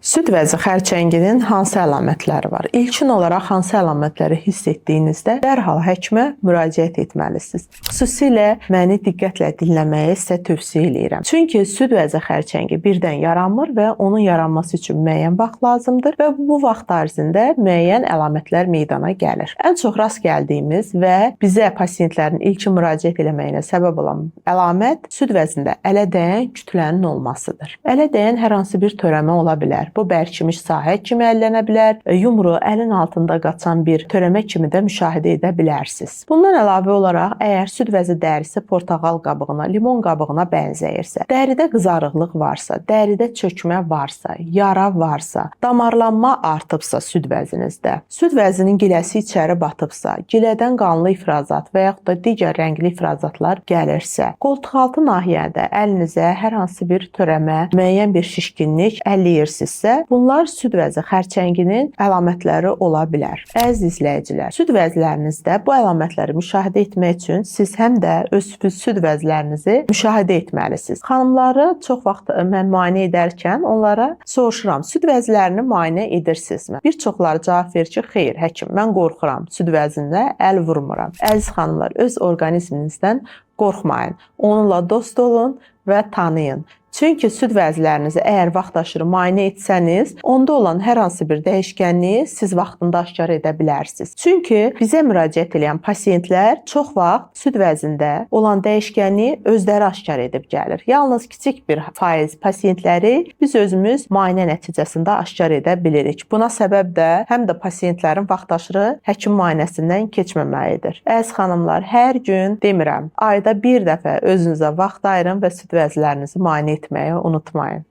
Süd vəzi xərçənginin hansı əlamətləri var? İlkin olaraq hansı əlamətləri hiss etdiyinizdə dərhal həkimə müraciət etməlisiniz. Xüsusilə məni diqqətlə dinləməyi sizə tövsiyə edirəm. Çünki süd vəzi xərçəngi birdən yaranmır və onun yaranması üçün müəyyən vaxt lazımdır və bu vaxt ərzində müəyyən əlamətlər meydana gəlir. Ən çox rast gəldiyimiz və bizə pasiyentlərin ilkin müraciət etməyinə səbəb olan əlamət süd vəzində ələ dəyən kütlənin olmasıdır. Ələ dəyən hər hansı bir törəmə ola bilər. Bu bərkimiş sahə kimi əllənə bilər, yumru əlin altında qaçan bir törəmə kimi də müşahidə edə bilərsiniz. Bundan əlavə olaraq, əgər süd vəzi dərisi portağal qabığına, limon qabığına bənzəyirsə, dəridə qızarıqlıq varsa, dəridə çökmə varsa, yara varsa, damarlanma artıbsa süd vəzinizdə, süd vəzinin giləsi içəri batıbsa, gilədən qanlı ifrazat və yaxud da digər rəngli ifrazatlar gəlirsə, qoltuqaltı nahiyədə əlinizə hər hansı bir törəmə, müəyyən bir şişkinlik əlləyirsiniz, bunlar süd vəzi xərçənginin əlamətləri ola bilər. Əziz izləyicilər, süd vəzlərinizdə bu əlamətləri müşahidə etmək üçün siz həm də öz süd vəzlərinizi müşahidə etməlisiniz. Xanımları çox vaxt mən müayinə edərkən onlara soruşuram, süd vəzlərini müayinə edirsinizmi? Bir çoxları cavab verir ki, xeyr, həkim, mən qorxuram, süd vəzində əl vurmuram. Əziz xanımlar, öz orqanizminizdən qorxmayın. Onunla dost olun və tanıyın. Çünki süd vəzlərinizi əgər vaxtaşırı müayinə etsəniz, onda olan hər hansı bir dəyişkənliyi siz vaxtında aşkar edə bilərsiniz. Çünki bizə müraciət edən pasiyentlər çox vaxt süd vəzində olan dəyişkənliyi özləri aşkar edib gəlir. Yalnız kiçik bir faiz pasiyentləri biz özümüz müayinə nəticəsində aşkar edə bilirik. Buna səbəb də həm də pasiyentlərin vaxtaşırı həkim müayinəsindən keçməməlidir. Əziz xanımlar, hər gün demirəm, ayda bir dəfə özünüzə vaxt ayırın və süd vəzlərinizi müayinə etməyi unutmayın.